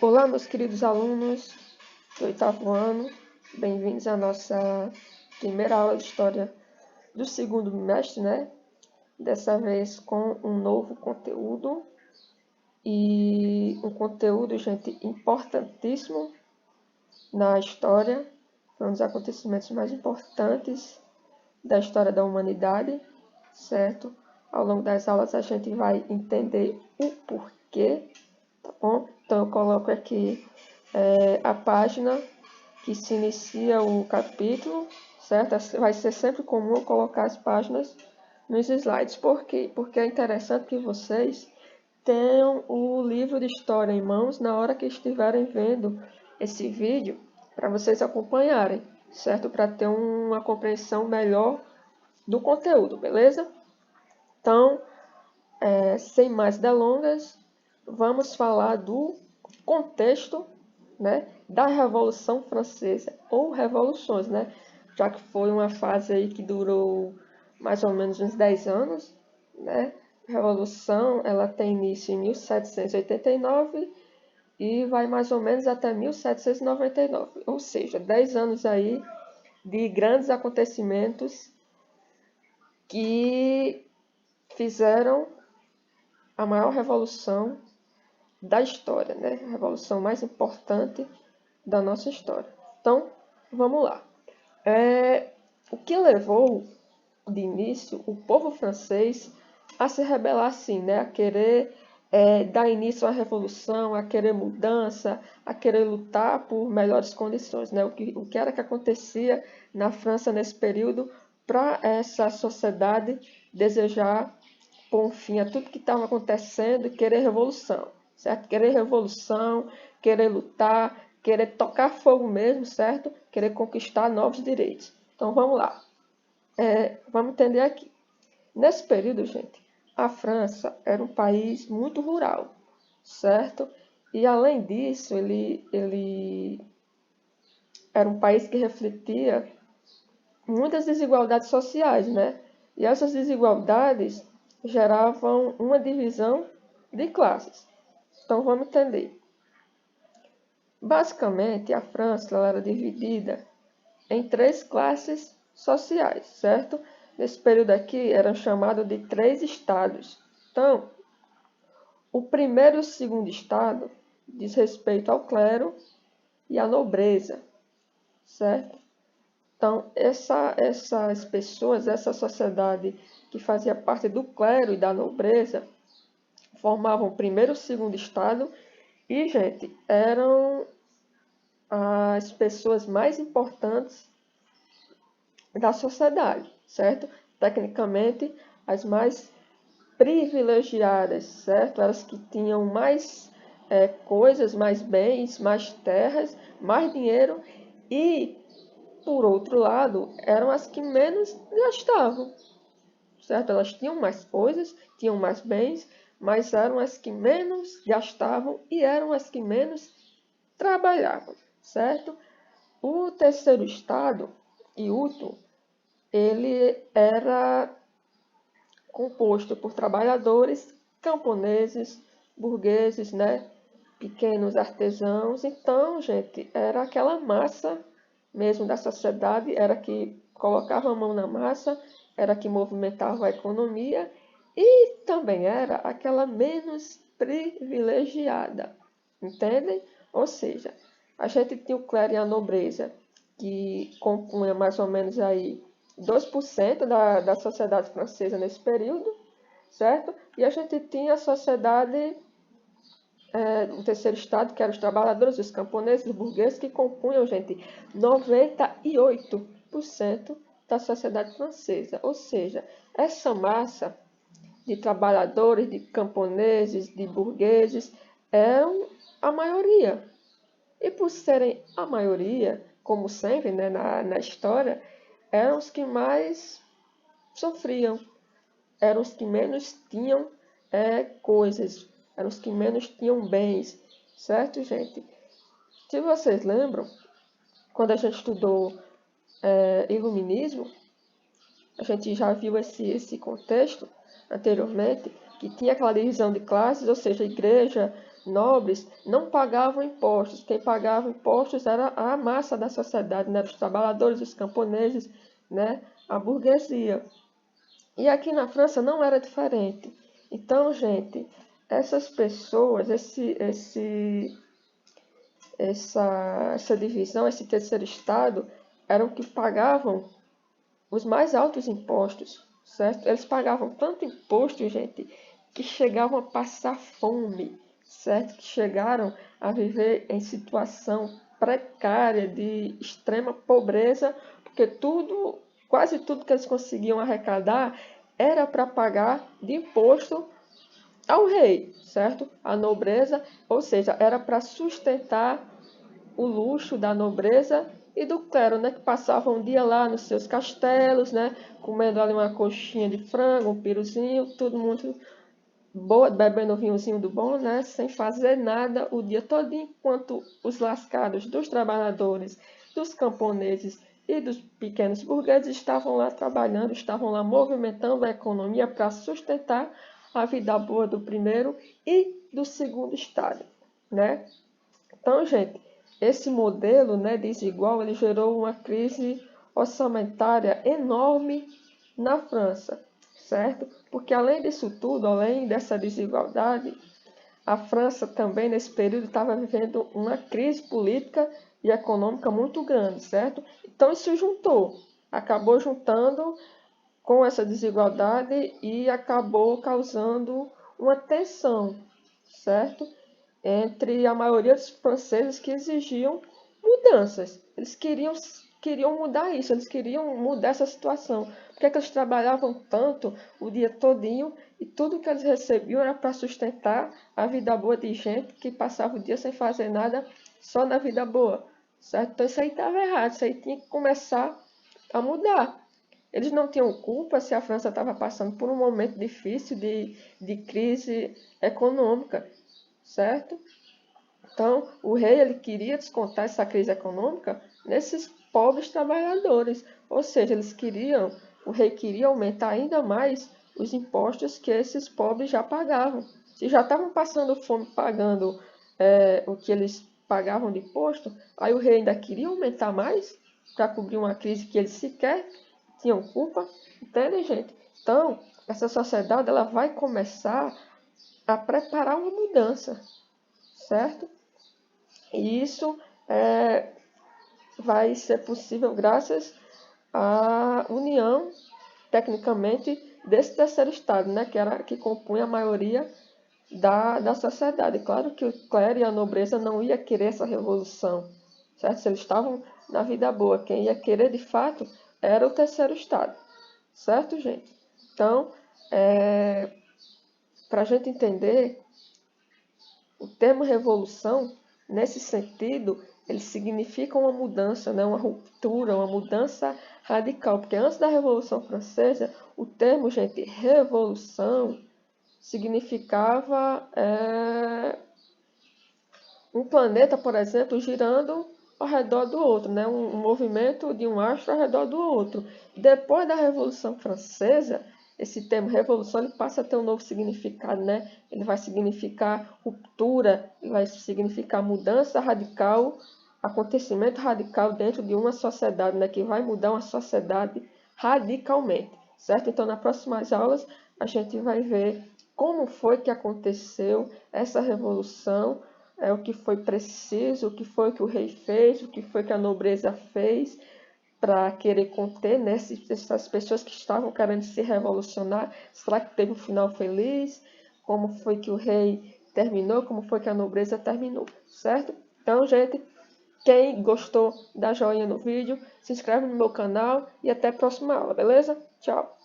Olá, meus queridos alunos do oitavo ano, bem-vindos à nossa primeira aula de História do segundo bimestre, né? Dessa vez com um novo conteúdo e um conteúdo, gente, importantíssimo na história. Foi um dos acontecimentos mais importantes da história da humanidade, certo? Ao longo das aulas a gente vai entender o porquê, tá bom? Então eu coloco aqui a página que se inicia o capítulo, certo? Vai ser sempre comum colocar as páginas nos slides. Por quê? Porque é interessante que vocês tenham o livro de história em mãos na hora que estiverem vendo esse vídeo, para vocês acompanharem, certo? Para ter uma compreensão melhor do conteúdo, beleza? Então, sem mais delongas, vamos falar do contexto, né, da Revolução Francesa, ou revoluções, né, já que foi uma fase aí que durou mais ou menos uns 10 anos, né. A Revolução, ela tem início em 1789 e vai mais ou menos até 1799, ou seja, 10 anos aí de grandes acontecimentos que fizeram a maior revolução da história, né? A revolução mais importante da nossa história. Então, vamos lá. O que levou de início o povo francês a se rebelar assim, né? A querer dar início à revolução, a querer mudança, a querer lutar por melhores condições, né? O que era que acontecia na França nesse período para essa sociedade desejar pôr um fim a tudo que estava acontecendo e querer revolução, certo? Querer revolução, querer lutar, querer tocar fogo mesmo, certo? Querer conquistar novos direitos. Então vamos lá. Vamos entender aqui. Nesse período, gente, a França era um país muito rural, certo? E além disso, ele era um país que refletia muitas desigualdades sociais, né? E essas desigualdades geravam uma divisão de classes. Então vamos entender. Basicamente, a França ela era dividida em 3 classes sociais, certo? Nesse período aqui eram chamados de 3 estados. Então, o primeiro e o segundo estado diz respeito ao clero e à nobreza, certo? Então, essas pessoas, essa sociedade que fazia parte do clero e da nobreza, formavam o primeiro e o segundo estado e, gente, eram as pessoas mais importantes da sociedade, certo? Tecnicamente, as mais privilegiadas, certo? Elas que tinham mais coisas, mais bens, mais terras, mais dinheiro e, por outro lado, eram as que menos gastavam, certo? Elas tinham mais coisas, tinham mais bens, mas eram as que menos gastavam e eram as que menos trabalhavam, certo? O terceiro estado, e último, ele era composto por trabalhadores, camponeses, burgueses, né? Pequenos artesãos. Então, gente, era aquela massa mesmo da sociedade, era que colocava a mão na massa, era que movimentava a economia e também era aquela menos privilegiada, entendem? Ou seja, a gente tinha o clero e a nobreza, que compunha mais ou menos aí 2% da sociedade francesa nesse período, certo? E a gente tinha a sociedade, o terceiro estado, que eram os trabalhadores, os camponeses, os burgueses, que compunham, gente, 98% da sociedade francesa. Ou seja, essa massa de trabalhadores, de camponeses, de burgueses, eram a maioria. E por serem a maioria, como sempre, né, na história, eram os que mais sofriam, eram os que menos tinham coisas, eram os que menos tinham bens, certo, gente? Se vocês lembram, quando a gente estudou Iluminismo, a gente já viu esse contexto anteriormente, que tinha aquela divisão de classes, ou seja, a igreja nobres não pagavam impostos. Quem pagava impostos era a massa da sociedade, né? Os trabalhadores, os camponeses, né? A burguesia. E aqui na França não era diferente. Então, gente, essas pessoas, essa divisão, esse terceiro estado, eram que pagavam os mais altos impostos, certo? Eles pagavam tanto imposto, gente, que chegavam a passar fome, certo? Que chegaram a viver em situação precária de extrema pobreza, porque quase tudo que eles conseguiam arrecadar era para pagar de imposto ao rei, certo? A nobreza, ou seja, era para sustentar o luxo da nobreza e do clero, né, que passavam um dia lá nos seus castelos, né, comendo ali uma coxinha de frango, um piruzinho, todo mundo boa, bebendo um vinhozinho do bom, né, sem fazer nada o dia todo, enquanto os lascados dos trabalhadores, dos camponeses e dos pequenos burgueses estavam lá trabalhando, estavam lá movimentando a economia para sustentar a vida boa do primeiro e do segundo estado, né? Então, gente, esse modelo, né, desigual, ele gerou uma crise orçamentária enorme na França, certo? Porque além disso tudo, além dessa desigualdade, a França também nesse período estava vivendo uma crise política e econômica muito grande, certo? Então isso juntou, acabou juntando com essa desigualdade e acabou causando uma tensão, certo? Entre a maioria dos franceses que exigiam mudanças. Eles queriam mudar isso, eles queriam mudar essa situação. Porque é que eles trabalhavam tanto o dia todinho e tudo que eles recebiam era para sustentar a vida boa de gente que passava o dia sem fazer nada, só na vida boa, certo? Então isso aí estava errado, isso aí tinha que começar a mudar. Eles não tinham culpa se a França estava passando por um momento difícil de crise econômica, certo? Então, o rei ele queria descontar essa crise econômica nesses pobres trabalhadores, ou seja, o rei queria aumentar ainda mais os impostos que esses pobres já pagavam. Se já estavam passando fome pagando o que eles pagavam de imposto, aí o rei ainda queria aumentar mais para cobrir uma crise que eles sequer tinham culpa, entende, gente? Então, essa sociedade ela vai começar a preparar uma mudança, certo? E isso vai ser possível graças à união, tecnicamente, desse terceiro estado, né, que compunha a maioria da sociedade. Claro que o clero e a nobreza não ia querer essa revolução, certo? Se eles estavam na vida boa, quem ia querer de fato era o terceiro estado, certo, gente? Então, para a gente entender, o termo revolução, nesse sentido, ele significa uma mudança, né? Uma ruptura, uma mudança radical. Porque antes da Revolução Francesa, o termo, gente, revolução, significava um planeta, por exemplo, girando ao redor do outro, né? Um movimento de um astro ao redor do outro. Depois da Revolução Francesa, esse termo revolução ele passa a ter um novo significado, né? Ele vai significar ruptura, ele vai significar mudança radical, acontecimento radical dentro de uma sociedade, né? Que vai mudar uma sociedade radicalmente, certo? Então, nas próximas aulas, a gente vai ver como foi que aconteceu essa revolução, o que foi preciso, o que foi que o rei fez, o que foi que a nobreza fez para querer conter, né, essas pessoas que estavam querendo se revolucionar. Será que teve um final feliz? Como foi que o rei terminou? Como foi que a nobreza terminou? Certo? Então, gente, quem gostou, dá joinha no vídeo, se inscreve no meu canal e até a próxima aula, beleza? Tchau!